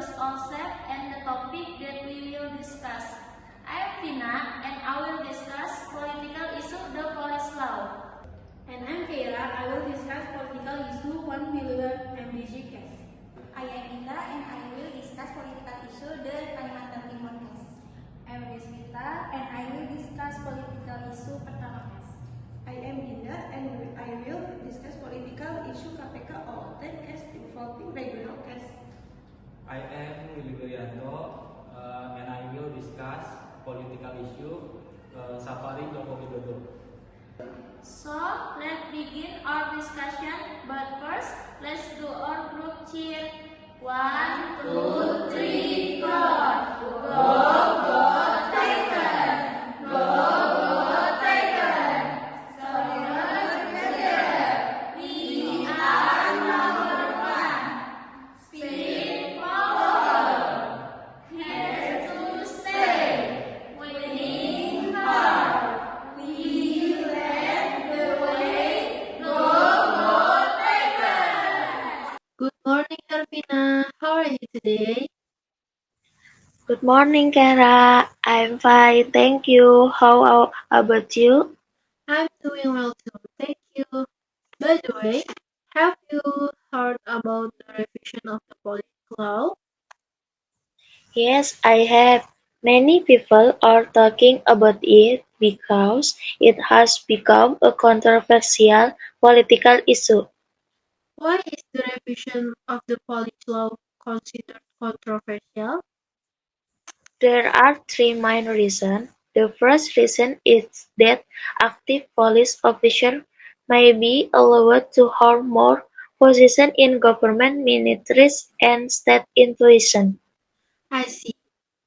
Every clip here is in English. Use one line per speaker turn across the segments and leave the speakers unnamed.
introduce ourselves and the topic that we will discuss. I am Vina and I will discuss political issue the police law.
And I'm Keira. I will discuss political issue 1 billion MBG case.
I am Indah and I will discuss political issue the Kalimantan Timur case.
I am Rizmita and I will discuss political issue Pertama case.
I am Indah and I will discuss political issue KPK or 10 case involving regional case.
I am Willy Wirianto and I will discuss political issue Safari Joko Widodo.
So, let's begin our discussion, but first, let's do our group cheer. 1, 2, 3, 4. Go, go, Tiger! Go, go, Tiger! Stronger together. We are number one. Speed forward. Here to stay. Winning hard. We led the way. Go, go, Tiger!
Good morning, Arvina. How are you today?
Good morning, Kara. I'm fine, thank you. How about you?
I'm doing well too, thank you. By the way, have you heard about the revision of the police law?
Yes, I have. Many people are talking about it because it has become a controversial political issue.
Why is the revision of the police law considered controversial?
There are three main reasons. The first reason is that active police officers may be allowed to hold more positions in government ministries and state institutions.
I see.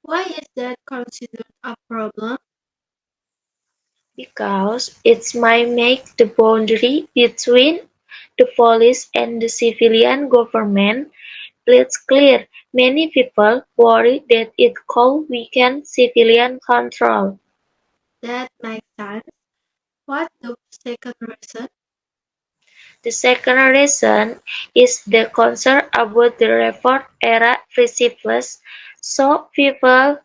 Why is that considered a problem?
Because it might make the boundary between the police and the civilian government less clear. Many people worry that it could weaken civilian control.
That makes sense. What's the second reason?
The second reason is the concern about the reform era principles. So people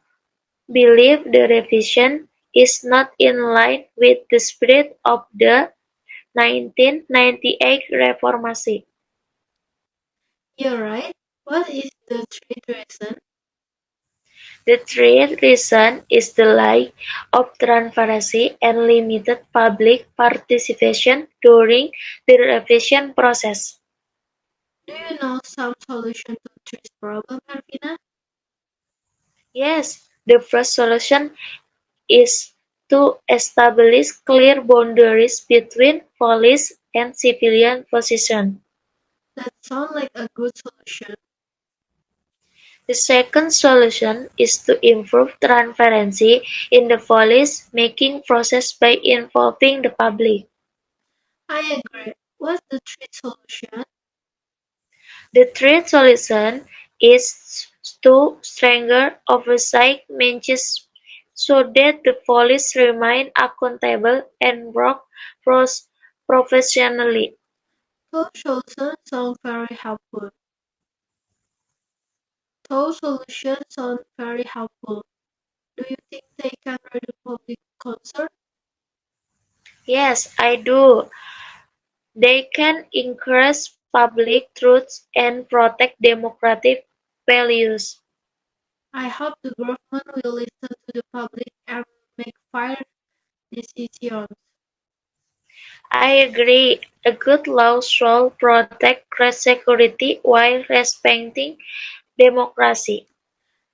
believe the revision is not in line with the spirit of the 1998 Reformasi.
You're right. What is the third reason?
The third reason is the lack of transparency and limited public participation during the revision process.
Do you know some solution to this problem, Arvina?
Yes, the first solution is to establish clear boundaries between police and civilian positions.
That sounds like a good solution.
The second solution is to improve transparency in the police-making process by involving the public.
I agree. What's the third solution?
The third solution is to strengthen oversight measures so that the police remain accountable and work professionally.
Those solutions sound very helpful. Those solutions sound very helpful. Do you think they can reduce public concern?
Yes, I do. They can increase public truth and protect democratic values.
I hope the government will listen to the public and make fair decisions.
I agree. A good law should protect security while respecting democracy.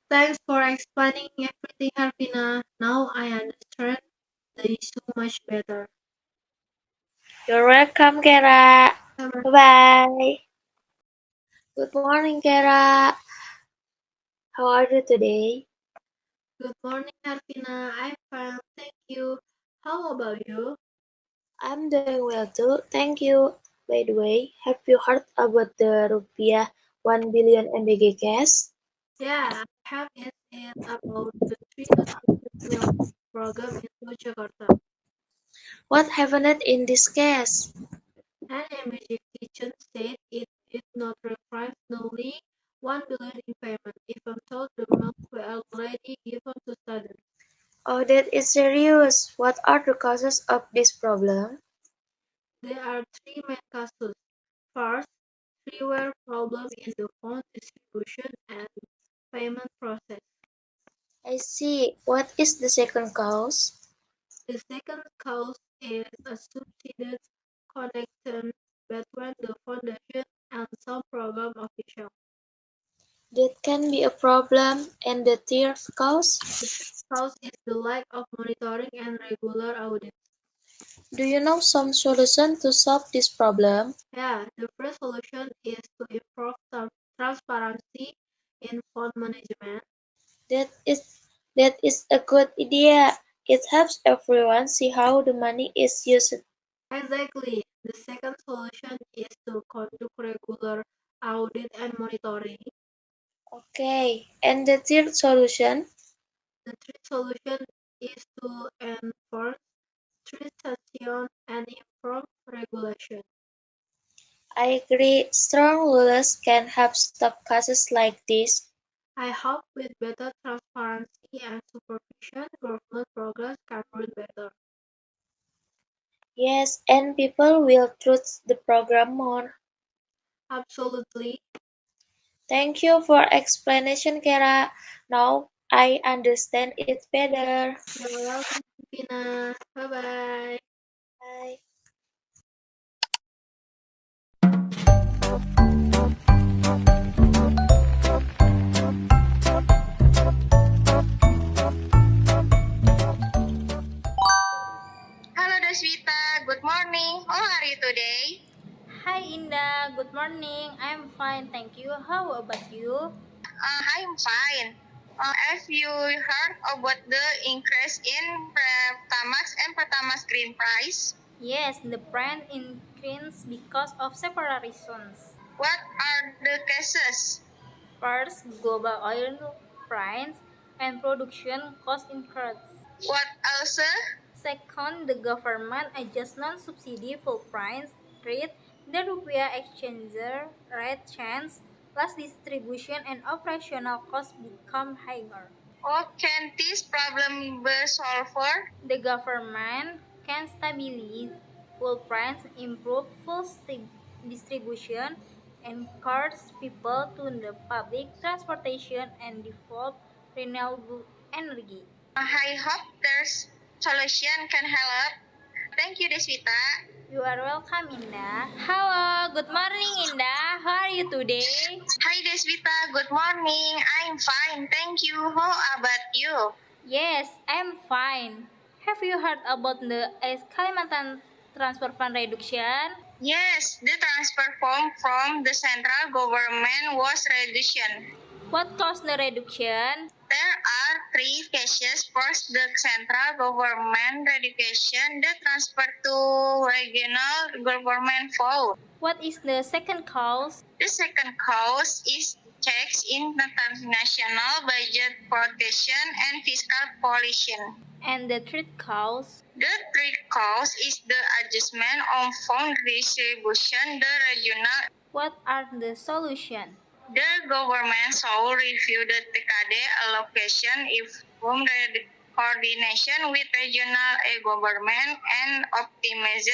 Thanks for explaining everything, Arvina. Now I understand the issue much better.
You're welcome, Kara. Bye. Good morning, Kara. How are you today?
Good morning, Arvina. I'm fine, thank you. How about you?
I'm doing well too, thank you. By the way, have you heard about the Rupiah 1 billion MBG case?
Yeah, I have it about the 300 million program in Jakarta.
What happened in this case?
An immigration said it did not require only 1 billion in payment, even though the amounts were already given to students.
Oh, that is serious. What are the causes of this problem?
There are three main causes. First, freeware problem in the fund distribution and payment process.
I see. What is the second cause?
The second cause is a subsidized connection between the foundation and some program official.
That can be a problem. And the third cause?
The third cause is the lack of monitoring and regular audits.
Do you know some solution to solve this problem?
Yeah, the first solution is to improve transparency in fund management.
That is that is a good idea. It helps everyone see how the money is used.
Exactly. The second solution is to conduct regular audit and monitoring.
Okay. And the third solution?
The third solution is to enforce strict sanction and improve regulation.
I agree. Strong rules can help stop cases like this.
I hope with better transparency and supervision, government progress can run better.
Yes, and people will trust the program more.
Absolutely.
Thank you for explanation, Kara. Now I understand it better.
You're welcome, Pina. Bye-bye.
Bye.
Hello Deswita, good morning. How are you today?
Hi Indah, good morning. I'm fine, thank you. How about you?
I'm fine. Have you heard about the increase in Pertamax and Pertamax Green price?
Yes, the brand increased because of several reasons.
What are the cases?
First, global oil price and production cost increased.
What else?
Second, the government adjustment subsidy for price rate, the rupiah exchange rate change, less distribution and operational costs become higher.
Oh, can this problem be solved?
The government can stabilize fuel price, improve distribution, encourage people to the public transportation, and develop renewable energy.
I hope there's solution can help. Thank you, Deswita.
You are welcome, Indah. Hello, good morning, Indah. How are you today?
Hi, Deswita. Good morning. I'm fine. Thank you. How about you?
Yes, I'm fine. Have you heard about the AS Kalimantan Transfer Fund reduction?
Yes, the transfer form from the central government was reduced.
What caused the reduction?
There are three cases. First, the central government reduction, the transfer to regional government fall.
What is the second cause?
The second cause is checks in international budget protection and fiscal policy.
And the third cause?
The third cause is the adjustment of fund distribution, the regional.
What are the solutions?
The government shall review the TKD allocation if from the coordination with regional government and optimize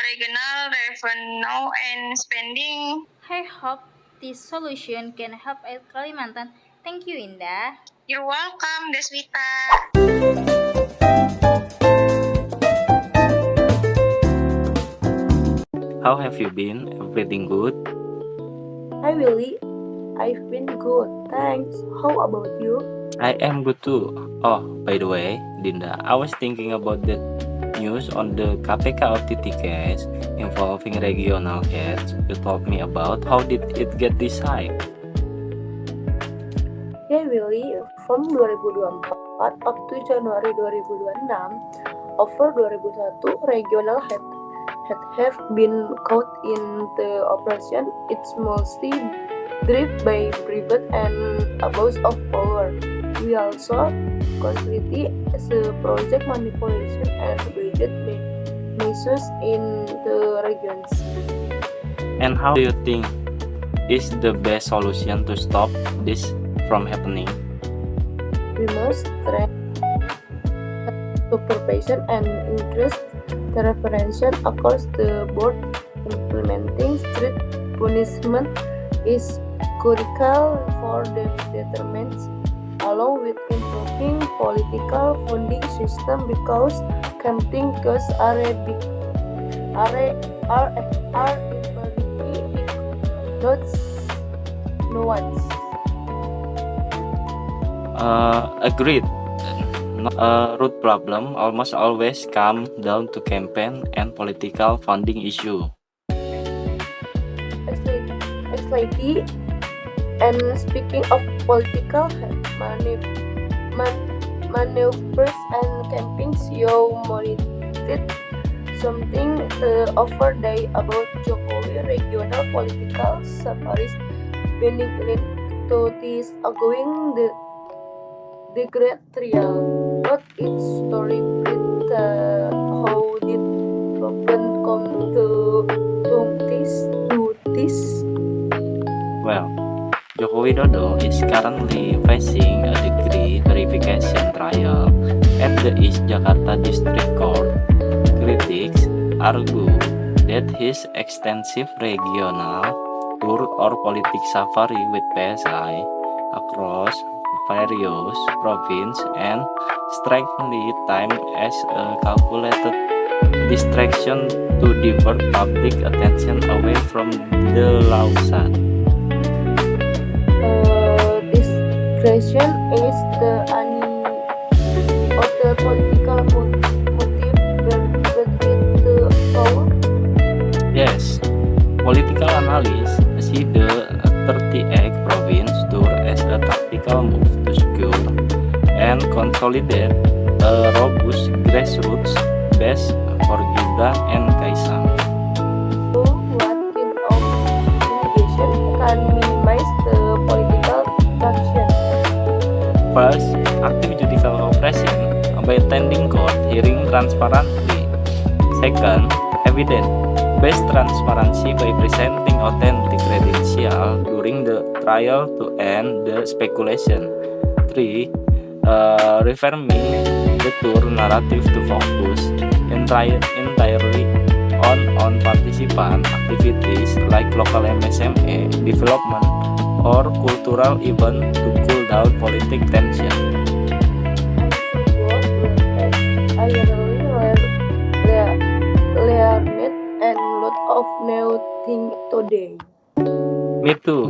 regional revenue and spending.
I hope this solution can help at Kalimantan. Thank you, Indah.
You're welcome, Deswita.
How have you been? Everything good?
Hi Willy, I've been good, thanks. How about you?
I am good too. Oh, by the way, Dinda, I was thinking about the news on the KPK OTT case involving regional heads. You told me about how did it get decided?
Yeah Willy, from 2024 up to January 2026, over 2001 regional head have been caught in the operation. It's mostly driven by private and abuse of power. We also constantly the project manipulation and budget measures in the regions.
And how do you think is the best solution to stop this from happening?
We must strengthen supervision and increase the prevention across the board. Implementing strict punishment is critical for the deterrence, along with improving political funding system because campaign costs are incredibly big. No one's.
Agreed. Root problem almost always come down to campaign and political funding issue.
Exactly. And speaking of political maneuvers and campaigns, you monitored something over day about Jokowi regional political safaris being linked to this ongoing the Great Trial. What its story with how did problem come to this?
Well, Joko Widodo is currently facing a degree verification trial at the East Jakarta District Court. Critics argue that his extensive regional tour or politics safari with PSI across various provinces and strikingly timed as a calculated distraction to divert public attention away from the lawsuit.
Discretion is the other political motive behind the power.
Yes, political analysts see the 38 province tour as a tactical move to secure and consolidate a robust grassroots base for Gibran and Kaisang.
So, what kind of mitigation can minimize the political traction?
First, active judicial cooperation by attending court hearing transparently. Second, evidence-based transparency by presenting authentic credentials during the trial to end the speculation. 3. Reframing the tour narrative to focus entirely on participant activities like local MSME development or cultural event to cool down political tension.
I really learned a lot of new things today.
Me too.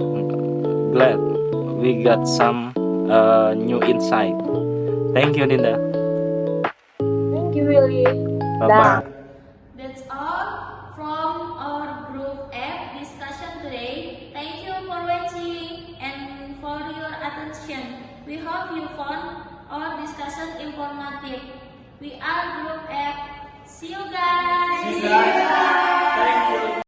Glad we got some new insight. Thank you, Dinda.
Thank you, Willie.
Bye-bye.
That's all from our group app discussion today. Thank you for watching and for your attention. We hope you found our discussion informative. We are group app. See you guys.